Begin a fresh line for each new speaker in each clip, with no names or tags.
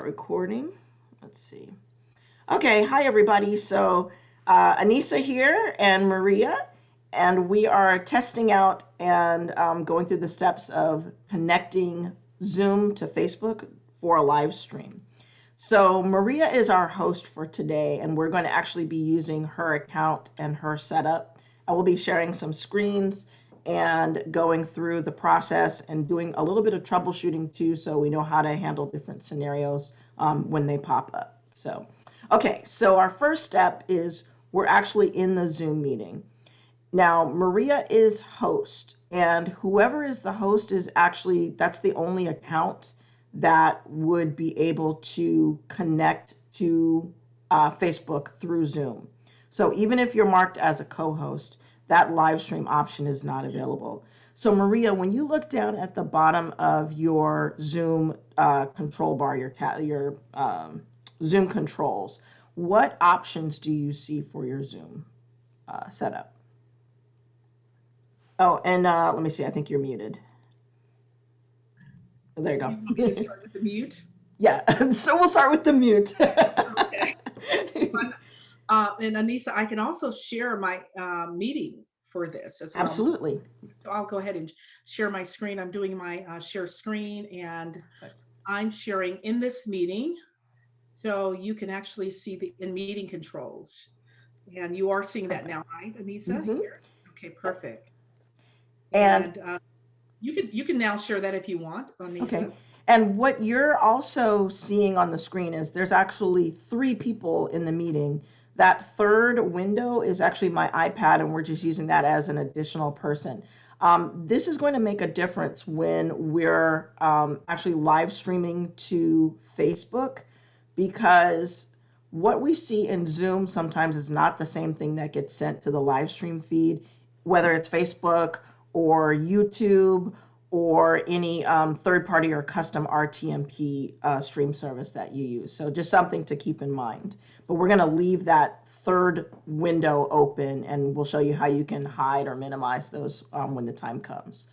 Recording. Let's see. Okay, hi everybody. So Anissa here and Maria, and we are testing out and going through the steps of connecting Zoom to Facebook for a live stream. So Maria is our host for today, and we're going to actually be using her account and her setup. I will be sharing some screens and going through the process and doing a little bit of troubleshooting too, so we know how to handle different scenarios when they pop up. So, okay, so our first step is we're actually in the Zoom meeting. Now, Maria is host, and whoever is the host is actually, that's the only account that would be able to connect to Facebook through Zoom. So even if you're marked as a co-host, that live stream option is not available. So Maria, when you look down at the bottom of your Zoom control bar, your Zoom controls, what options do you see for your Zoom setup? Oh, and let me see, I think you're muted. Oh, there you
Do
go.
you want me to start with the mute?
Yeah, so we'll start with the mute.
Okay. And Anissa, I can also share my meeting for this as well.
Absolutely.
So I'll go ahead and share my screen. I'm doing my share screen, and I'm sharing in this meeting. So you can actually see the in meeting controls. And you are seeing that now, right, Anissa?
Mm-hmm.
Here. Okay, perfect.
And
And you can now share that if you want,
okay.
Anissa.
And what you're also seeing on the screen is there's actually 3 people in the meeting. That third window is actually my iPad, and we're just using that as an additional person. This is going to make a difference when we're actually live streaming to Facebook, because what we see in Zoom sometimes is not the same thing that gets sent to the live stream feed, whether it's Facebook or YouTube or any third party or custom RTMP stream service that you use. So just something to keep in mind. But we're going to leave that third window open, and we'll show you how you can hide or minimize those when the time comes.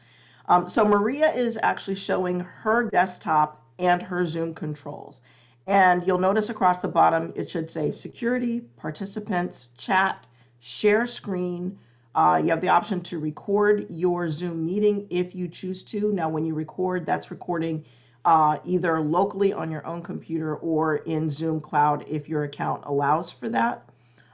So Maria is actually showing her desktop and her Zoom controls. And you'll notice across the bottom, it should say security, participants, chat, share screen. You have the option to record your Zoom meeting if you choose to. Now, when you record, that's recording either locally on your own computer or in Zoom Cloud if your account allows for that.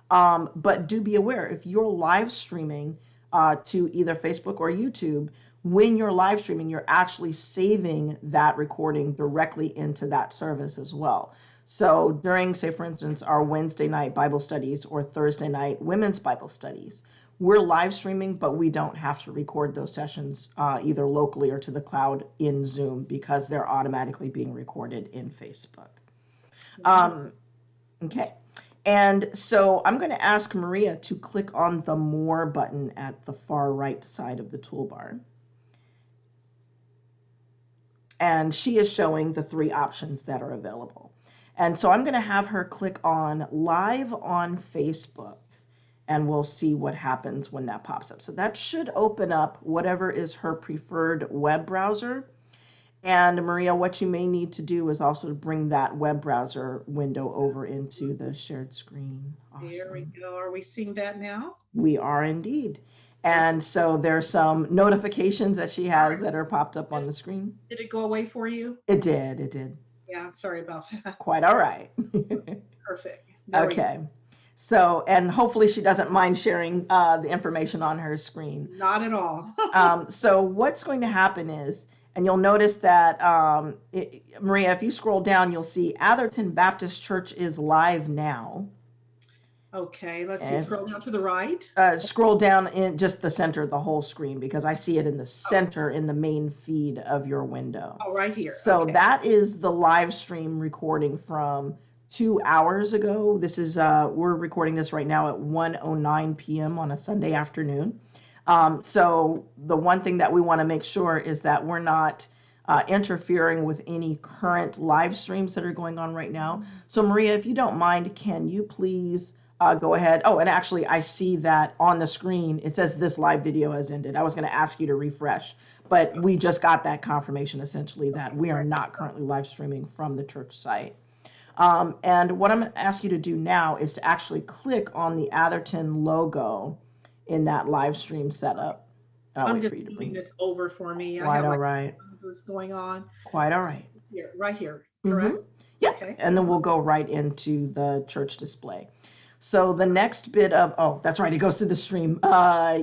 But do be aware, if you're live streaming to either Facebook or YouTube, when you're live streaming, you're actually saving that recording directly into that service as well. So during, say, for instance, our Wednesday night Bible studies or Thursday night women's Bible studies, we're live streaming, but we don't have to record those sessions either locally or to the cloud in Zoom, because they're automatically being recorded in Facebook. Okay. And so I'm going to ask Maria to click on the More button at the far right side of the toolbar. And she is showing the 3 options that are available. And so I'm going to have her click on Live on Facebook, and we'll see what happens when that pops up. So that should open up whatever is her preferred web browser. And Maria, what you may need to do is also to bring that web browser window over into the shared screen.
There we
Awesome.
go. Are we seeing that now?
We are indeed. And
Perfect.
so there's some notifications that she
All
has
right.
that are popped up on the screen.
Did it go away for you?
It did, it did.
Yeah, I'm sorry about that.
Quite all right.
Perfect. There we go.
Okay. So, and hopefully she doesn't mind sharing the information on her screen.
Not at all.
So what's going to happen is, and you'll notice that, Maria, if you scroll down, you'll see Atherton Baptist Church is live now.
Okay, let's see.
And
Scroll down to the right.
scroll down in just the center of the whole screen, because I see it in the center in the main feed of your window.
Oh, right here.
So
Okay.
that is the live stream recording from 2 hours ago. This is, we're recording this right now at 1:09 p.m. on a Sunday afternoon. So the one thing that we want to make sure is that we're not interfering with any current live streams that are going on right now. So Maria, if you don't mind, can you please go ahead? Oh, and actually I see that on the screen, it says this live video has ended. I was going to ask you to refresh, but we just got that confirmation essentially that we are not currently live streaming from the church site. And what I'm going to ask you to do now is to actually click on the Atherton logo in that live stream setup. I'll
I'm
wait
just
for you to
moving
bring it.
this over for me. I
Quite
have
all
like
right.
numbers going on.
Quite all right.
Here, right here,
Mm-hmm.
correct?
Yep.
Okay.
And then we'll go right into the church display. So the next bit of, oh, that's right, it goes to the stream.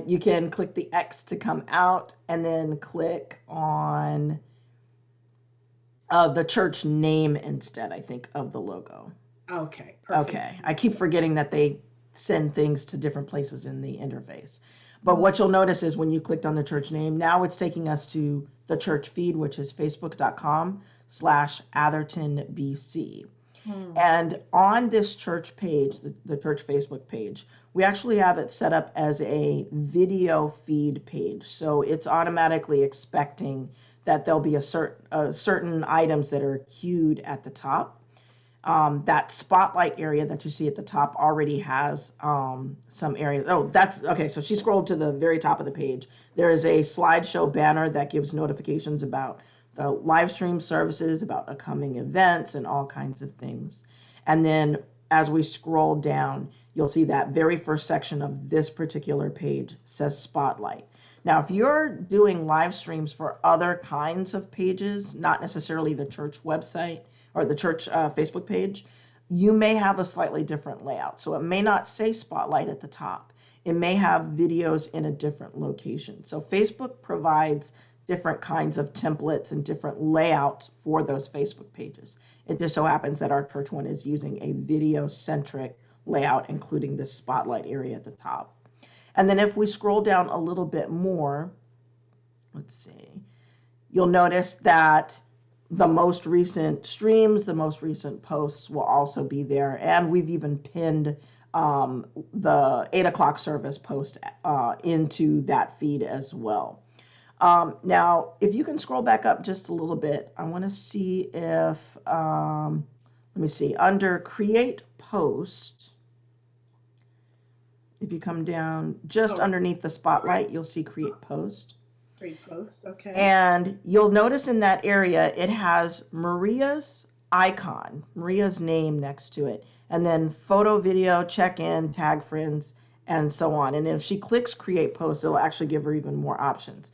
You can click the X to come out and then click on the church name instead, I think, of the logo.
Okay, perfect.
Okay, I keep forgetting that they send things to different places in the interface. But what you'll notice is when you clicked on the church name, now it's taking us to the church feed, which is facebook.com/AthertonBC. And on this church page, the church Facebook page, we actually have it set up as a video feed page. So it's automatically expecting that there'll be certain items that are queued at the top. That spotlight area that you see at the top already has some areas. Oh, that's okay. So she scrolled to the very top of the page. There is a slideshow banner that gives notifications about the live stream services, about upcoming events, and all kinds of things. And then as we scroll down, you'll see that very first section of this particular page says Spotlight. Now, if you're doing live streams for other kinds of pages, not necessarily the church website or the church Facebook page, you may have a slightly different layout. So it may not say Spotlight at the top. It may have videos in a different location. So Facebook provides different kinds of templates and different layouts for those Facebook pages. It just so happens that our church one is using a video-centric layout, including this spotlight area at the top. And then if we scroll down a little bit more, let's see, you'll notice that the most recent streams, the most recent posts will also be there. And we've even pinned the 8 o'clock service post into that feed as well. Now, if you can scroll back up just a little bit, I want to see if, let me see, under Create Post, if you come down just underneath the spotlight, you'll see Create Post.
Create Post, okay.
And you'll notice in that area, it has Maria's icon, Maria's name next to it, and then photo, video, check-in, tag friends, and so on. And if she clicks Create Post, it'll actually give her even more options.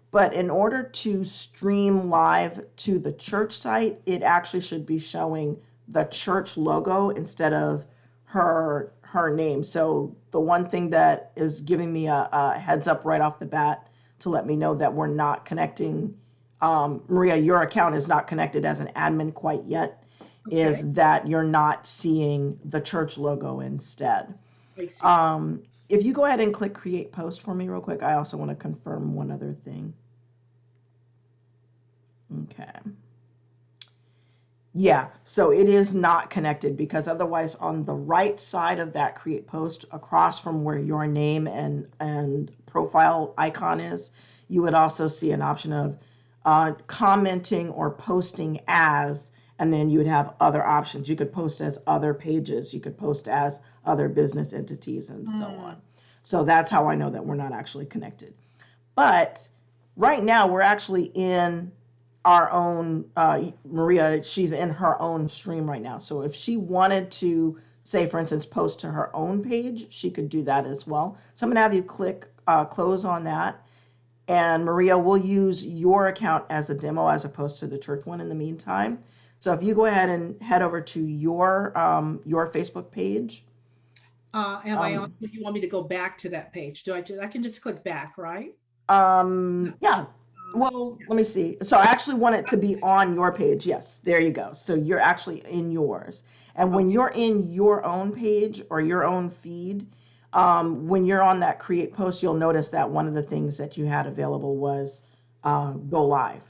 But in order to stream live to the church site, it actually should be showing the church logo instead of her name. So the one thing that is giving me a heads up right off the bat to let me know that we're not connecting, Maria, your account is not connected as an admin quite yet, is that you're not seeing the church logo instead. If you go ahead and click Create Post for me real quick, I also want to confirm one other thing. Okay. Yeah, so it is not connected because otherwise on the right side of that Create Post, across from where your name and profile icon is, you would also see an option of commenting or posting as, and then you would have other options. You could post as other pages, you could post as other business entities, and so on. So that's how I know that we're not actually connected. But right now we're actually in our own, Maria, she's in her own stream right now. So if she wanted to, say, for instance, post to her own page, she could do that as well. So I'm going to have you click close on that. And Maria, we'll use your account as a demo as opposed to the church one in the meantime. So if you go ahead and head over to your Facebook page.
Am I on? You want me to go back to that page? I can just click back, right?
Yeah. Well, let me see. So I actually want it to be on your page. Yes, there you go. So you're actually in yours. And when you're in your own page or your own feed, when you're on that Create Post, you'll notice that one of the things that you had available was go live,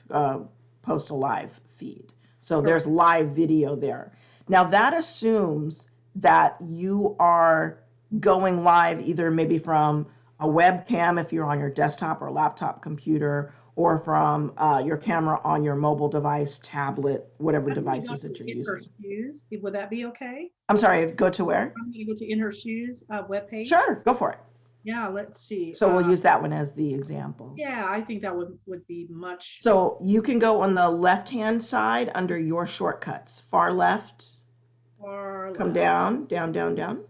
post a live feed. So there's live video there. Now that assumes that you are going live either maybe from a webcam if you're on your desktop or laptop computer, or from your camera on your mobile device, tablet, whatever devices that you're using.
Shoes. Would that be okay?
I'm sorry, go to where?
I'm going to go to In Her Shoes webpage.
Sure, go for it.
Yeah, let's see.
So we'll use that one as the example.
Yeah, I think that would be much.
So you can go on the left-hand side under your shortcuts, far left,
Far
come
left.
down, down, down, down.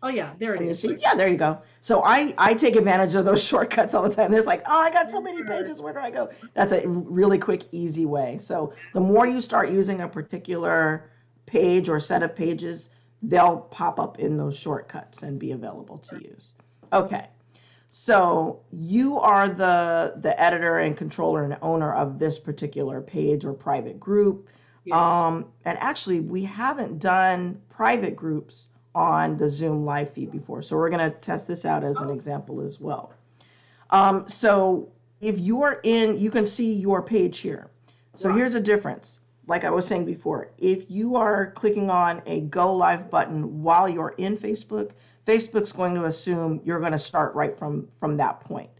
Oh yeah, there it
And you
is.
see,
Right.
yeah, there you go. So I take advantage of those shortcuts all the time. There's like, oh, I got so many
There.
pages. Where do I go? That's a really quick, easy way. So the more you start using a particular page or set of pages, they'll pop up in those shortcuts and be available to use. Okay. So you are the editor and controller and owner of this particular page or private group.
Yes.
And actually, we haven't done private groups on the Zoom live feed before. So we're going to test this out as an example as well. So if you are in, you can see your page here. So
Right.
here's a difference. Like I was saying before, if you are clicking on a go live button while you're in Facebook, Facebook's going to assume you're going to start right from that point.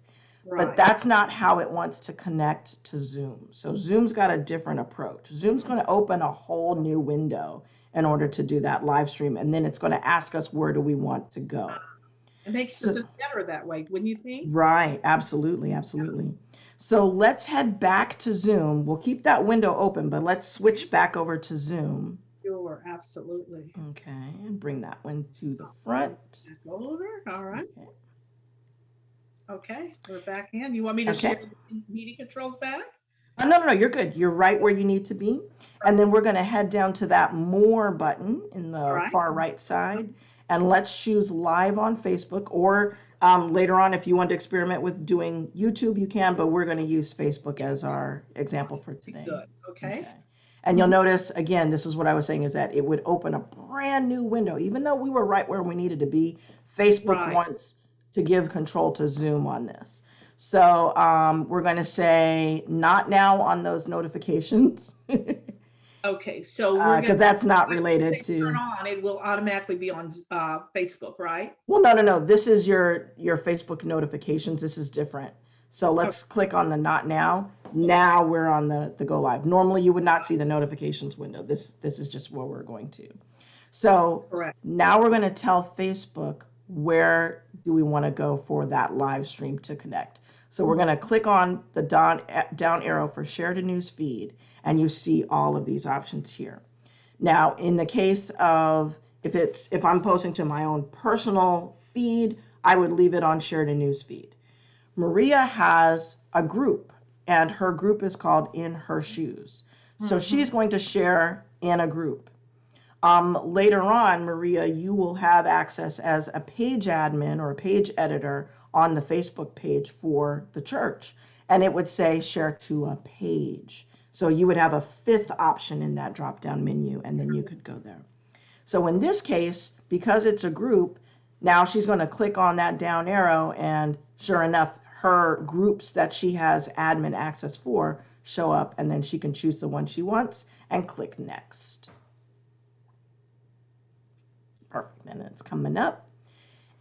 But
Right.
that's not how it wants to connect to Zoom. So Zoom's got a different approach. Zoom's going to open a whole new window in order to do that live stream, and then it's going to ask us where do we want to go.
It makes
So,
it better that way, wouldn't you think?
right, absolutely, absolutely. So let's head back to Zoom. We'll keep that window open, but let's switch back over to Zoom.
Sure, absolutely.
Okay, and bring that one to the front.
Back over. All right.
Okay.
Okay, we're back in. You want me to
Okay.
share the meeting controls back?
No, you're good. You're right where you need to be. And then we're going to head down to that More button in the
All right.
far right side. And let's choose Live on Facebook. Or later on, if you want to experiment with doing YouTube, you can. But we're going to use Facebook as our example for today.
Good. Okay.
And you'll notice, again, this is what I was saying, is that it would open a brand new window. Even though we were right where we needed to be, Facebook
Right.
wants to give control to Zoom on this. So we're going to say not now on those notifications.
Okay, so we're
Because that's not related
turn
to.
on. It will automatically be on Facebook, right?
Well, no. This is your Facebook notifications. This is different. So let's click on the not now. Now we're on the go live. Normally you would not see the notifications window. This is just where we're going to. So
Correct.
now we're going to tell Facebook where do we want to go for that live stream to connect. So we're going to click on the down arrow for share to news feed, and you see all of these options here. Now, in the case of if I'm posting to my own personal feed, I would leave it on share to news feed. Maria has a group, and her group is called In Her Shoes. So she's going to share in a group. Later on, Maria, you will have access as a page admin or a page editor on the Facebook page for the church. And it would say share to a page. So you would have a fifth option in that drop-down menu, and then you could go there. So in this case, because it's a group, now she's going to click on that down arrow, and sure enough, her groups that she has admin access for show up, and then she can choose the one she wants and click next. Perfect, and it's coming up.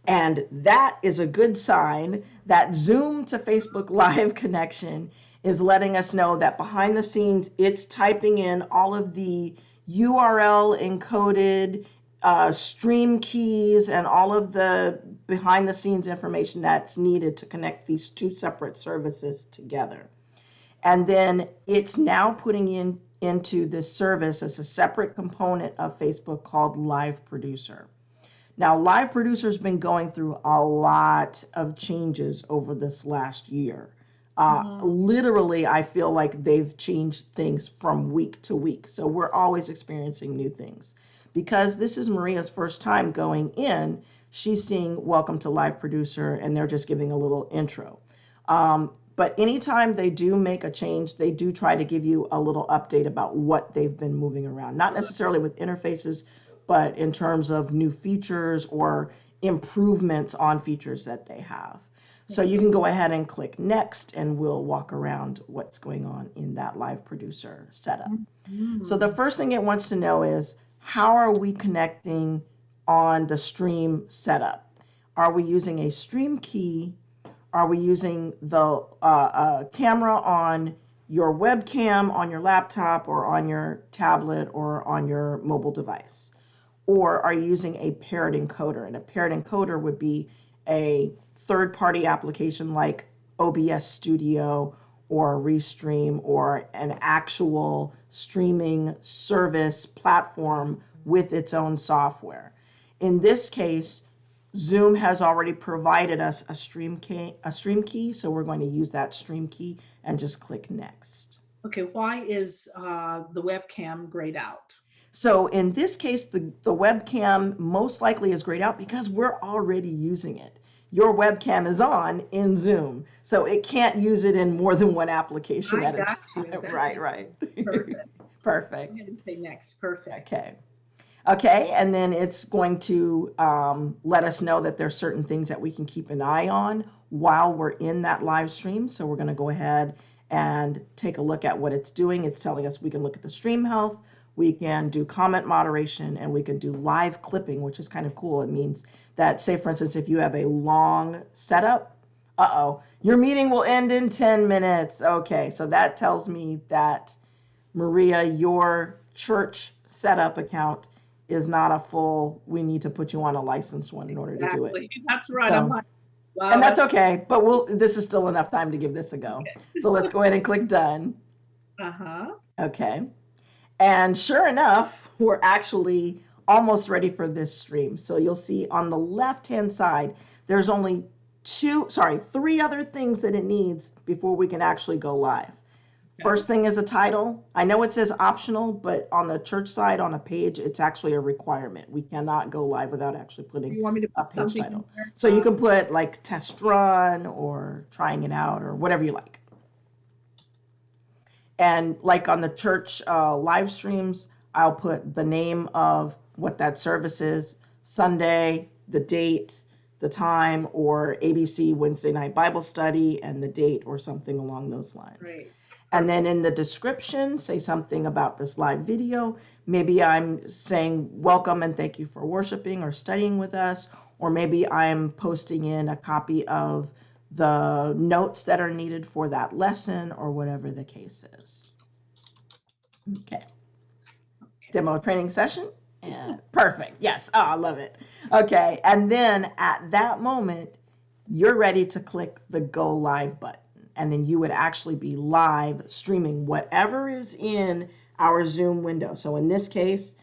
And that is a good sign that Zoom to Facebook Live connection is letting us know that behind the scenes, it's typing in all of the URL encoded stream keys and all of the behind the scenes information that's needed to connect these two separate services together. And then it's now putting into this service as a separate component of Facebook called Live Producer. Now, Live Producer's been going through a lot of changes over this last year. Literally, I feel like they've changed things from week to week. So we're always experiencing new things. Because this is Maria's first time going in, she's seeing Welcome to Live Producer, and they're just giving a little intro. But anytime they do make a change, they do try to give you a little update about what they've been moving around. Not necessarily with interfaces, but in terms of new features or improvements on features that they have. So you can go ahead and click next, and we'll walk around what's going on in that Live Producer setup. So the first thing it wants to know is, how are we connecting on the stream setup? Are we using a stream key? Are we using the camera on your webcam, on your laptop, or on your tablet, or on your mobile device? Or are you using a paired encoder? And a paired encoder would be a third-party application like OBS Studio or Restream or an actual streaming service platform with its own software. In this case, Zoom has already provided us a stream key, so we're going to use that stream key and just click next.
Okay, why is the webcam grayed out?
So in this case, the webcam most likely is grayed out because we're already using it. Your webcam is on in Zoom, so it can't use it in more than one application at a time. Right.
Perfect.
Perfect.
Go ahead and say next. Perfect.
Okay, and then it's going to let us know that there's certain things that we can keep an eye on while we're in that live stream. So we're going to go ahead and take a look at what it's doing. It's telling us we can look at the stream health, we can do comment moderation, and we can do live clipping, which is kind of cool. It means that, say, for instance, if you have a long setup, your meeting will end in 10 minutes. Okay, so that tells me that, Maria, your church setup account is not a full, we need to put you on a licensed one in order to do it.
That's right.
So,
I'm like, wow,
and that's okay, but this is still enough time to give this a go. Okay. So let's go ahead and click done. Okay. And sure enough, we're actually almost ready for this stream. So you'll see on the left-hand side, there's only three other things that it needs before we can actually go live. First thing is a title. I know it says optional, but on the church side, on a page, it's actually a requirement. We cannot go live without actually putting a page title. So you can put like test run or trying it out or whatever you like. And like on the church live streams, I'll put the name of what that service is, Sunday, the date, the time, or ABC Wednesday night Bible study, and the date or something along those lines.
Right.
And then in the description, say something about this live video. Maybe I'm saying welcome and thank you for worshiping or studying with us, or maybe I'm posting in a copy of the notes that are needed for that lesson or whatever the case is. Okay. Demo training session. And perfect. Yes. Oh, I love it. Okay. And then at that moment, you're ready to click the go live button. And then you would actually be live streaming whatever is in our Zoom window. So in this case,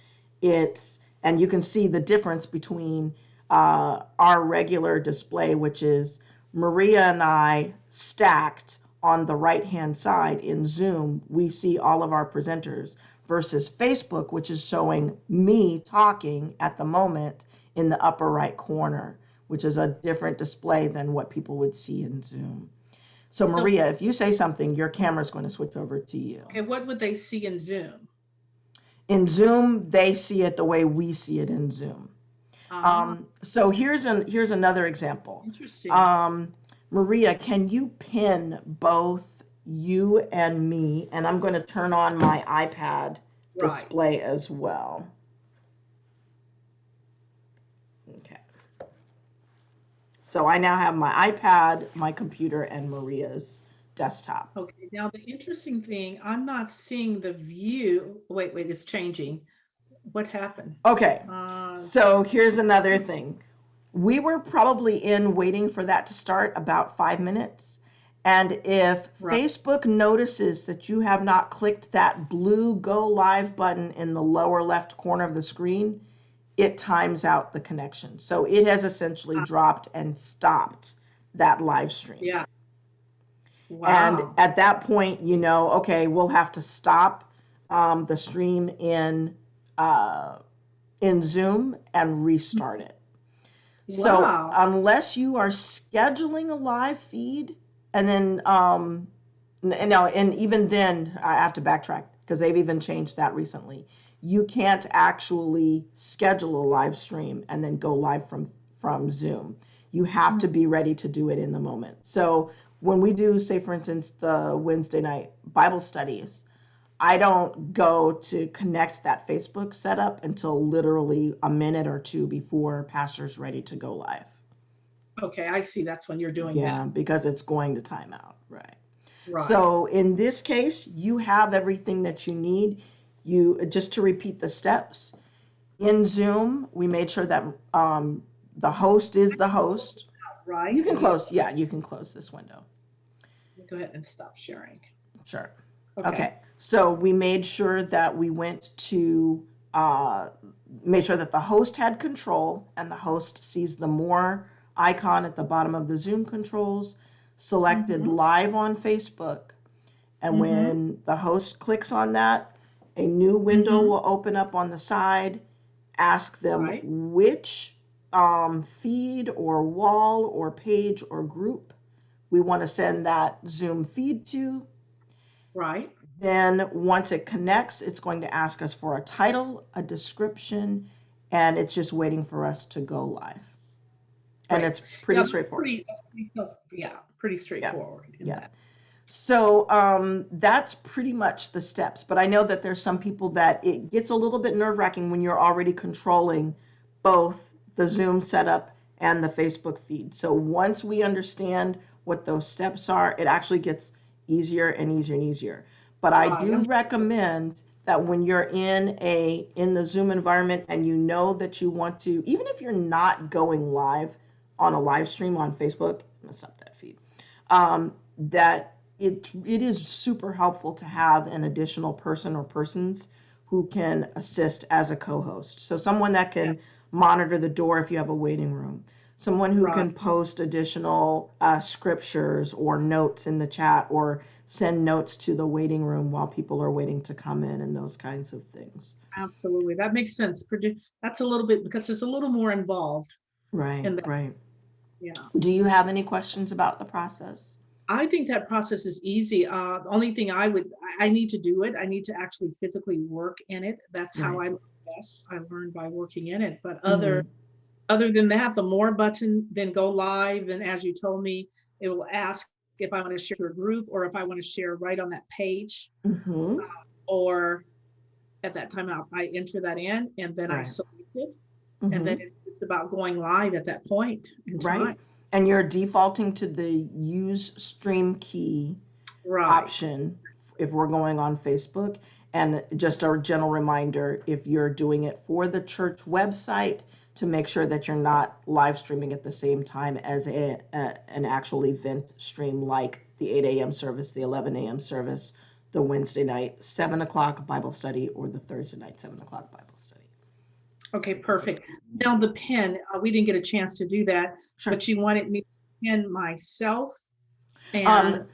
and you can see the difference between our regular display, which is Maria and I stacked on the right-hand side in Zoom. We see all of our presenters versus Facebook, which is showing me talking at the moment in the upper right corner, which is a different display than what people would see in Zoom. So Maria, if you say something, your camera is going to switch over to you.
Okay, what would they see in Zoom?
In Zoom, they see it the way we see it in Zoom. So here's another example.
Interesting.
Maria, can you pin both you and me? And I'm going to turn on my iPad display as well. Okay. So I now have my iPad, my computer, and Maria's desktop.
Okay, now the interesting thing, I'm not seeing the view. Wait, it's changing. What happened?
Okay, so here's another thing. We were probably waiting for that to start about 5 minutes. And if Facebook notices that you have not clicked that blue go live button in the lower left corner of the screen, it times out the connection. So it has essentially dropped and stopped that live stream.
Yeah. Wow.
And at that point, okay, we'll have to stop the stream in Zoom and restart it. Wow. So unless you are scheduling a live feed, and then and even then I have to backtrack because they've even changed that recently. You can't actually schedule a live stream and then go live from Zoom. You have to be ready to do it in the moment. So when we do, say, for instance, the Wednesday night Bible studies, I don't go to connect that Facebook setup until literally a minute or two before pastor's ready to go live.
Okay, I see. That's when you're doing that.
Yeah, because it's going to time out. Right. So in this case, you have everything that you need. Just to repeat the steps, in Zoom, we made sure that the host is the host.
right?
You can
And you
close, yeah, you can close this window.
go ahead and stop sharing.
Sure.
Okay.
Okay, so we made sure that we went to, made sure that the host had control, and the host sees the more icon at the bottom of the Zoom controls, selected
Mm-hmm.
live on Facebook. And
Mm-hmm.
when the host clicks on that, a new window
Mm-hmm.
will open up on the side. Ask them
Right.
which feed or wall or page or group we want to send that Zoom feed to.
Right.
Then once it connects, it's going to ask us for a title, a description, and it's just waiting for us to go live. And
Great.
it's
Yeah,
pretty straightforward.
pretty
Yeah,
straightforward in
yeah.
that.
So that's pretty much the steps. But I know that there's some people that it gets a little bit nerve-wracking when you're already controlling both the Zoom setup and the Facebook feed. So once we understand what those steps are, it actually gets easier and easier and easier. But I
Right.
do recommend that when you're in the Zoom environment and you know that you want to, even if you're not going live on a live stream on Facebook, I'm gonna stop that feed. That it is super helpful to have an additional person or persons who can assist as a co-host. So someone that
Yeah.
can monitor the door if you have a waiting room, someone who
Right.
can post additional scriptures or notes in the chat or send notes to the waiting room while people are waiting to come in and those kinds of things.
Absolutely. That makes sense. That's a little bit because it's a little more involved
Right,
in that.
right.
Yeah.
Do you have any questions about the process?
I think that process is easy. The only thing I need to do it. I need to actually physically work in it. That's how
Right.
I learn best. I learned by working in it. But
Mm-hmm.
other than that, the more button, then go live. And as you told me, it will ask if I want to share to a group or if I want to share right on that page.
Mm-hmm.
Or at that time, I enter that in and then I
Right.
select it. And then
Mm-hmm.
it's just about going live at that point in
Right.
time.
And you're defaulting to the use stream key
Right.
option if we're going on Facebook. And just a gentle reminder, if you're doing it for the church website, to make sure that you're not live streaming at the same time as an actual event stream like the 8 a.m. service, the 11 a.m. service, the Wednesday night 7 o'clock Bible study, or the Thursday night 7 o'clock Bible study.
Okay,
So those are
perfect. Now the pen, we didn't get a chance to do that,
sure.
but you wanted me to pin myself
Um,
and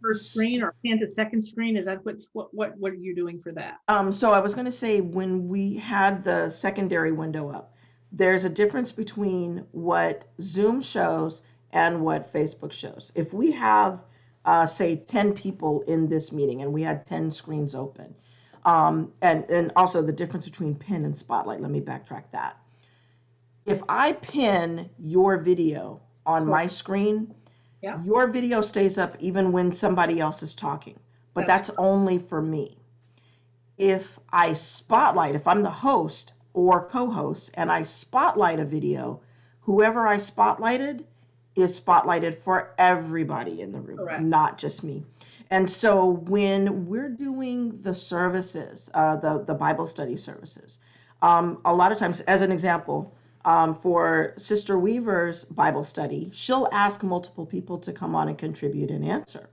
first screen or pin to second screen. Is that what are you doing for that?
So I was going to say when we had the secondary window up, there's a difference between what Zoom shows and what Facebook shows. If we have, say, 10 people in this meeting and we had 10 screens open, and also the difference between pin and spotlight, let me backtrack that. If I pin your video on
Correct.
my screen,
Yeah,
your video stays up even when somebody else is talking, but
that's
that's only for me. If I spotlight, if I'm the host or co-host and I spotlight a video, whoever I spotlighted is spotlighted for everybody in the room,
correct.
not just me. And so when we're doing the services, the Bible study services, a lot of times, as an example, for Sister Weaver's Bible study, she'll ask multiple people to come on and contribute and answer.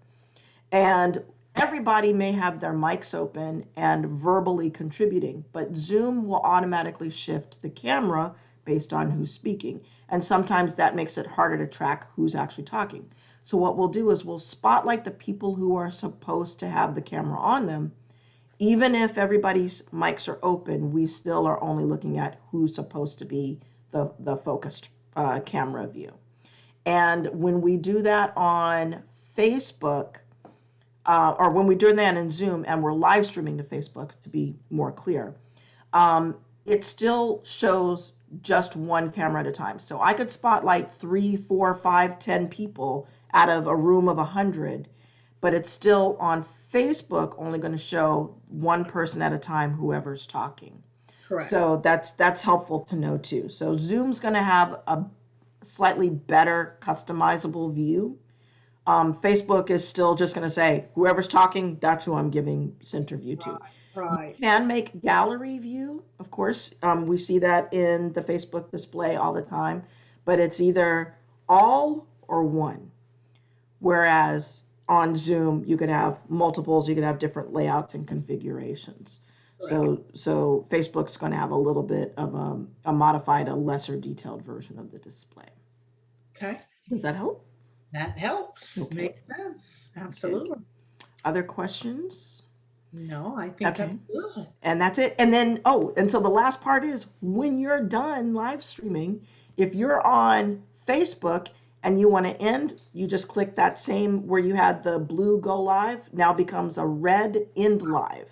And everybody may have their mics open and verbally contributing, but Zoom will automatically shift the camera based on who's speaking. And sometimes that makes it harder to track who's actually talking. So what we'll do is we'll spotlight the people who are supposed to have the camera on them. Even if everybody's mics are open, we still are only looking at who's supposed to be the focused camera view. And when we do that on Facebook, or when we're doing that in Zoom and we're live streaming to Facebook, to be more clear, it still shows just one camera at a time. So I could spotlight 3, 4, 5, 10 people out of a room of 100, but it's still on Facebook only going to show one person at a time, whoever's talking.
Correct.
So that's helpful to know too. So Zoom's going to have a slightly better customizable view. Facebook is still just going to say, whoever's talking, that's who I'm giving center view to. You
Right.
can make gallery view, of course. We see that in the Facebook display all the time, but it's either all or one. Whereas on Zoom, you could have multiples, you could have different layouts and configurations.
Correct.
So Facebook's going to have a little bit of a modified, a lesser detailed version of the display.
Okay.
Does that help?
That helps.
Okay.
Makes sense.
Okay.
Absolutely.
Other questions?
No, I think that's
Okay.
good.
And that's it. And then, and so the last part is when you're done live streaming, if you're on Facebook and you want to end, you just click that same where you had the blue go live, now becomes a red end live.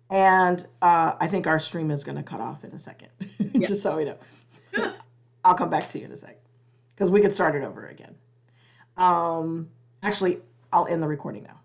And I think our stream is going to cut off in a second,
Yeah.
just so we know. I'll come back to you in a sec because we could start it over again. Actually, I'll end the recording now.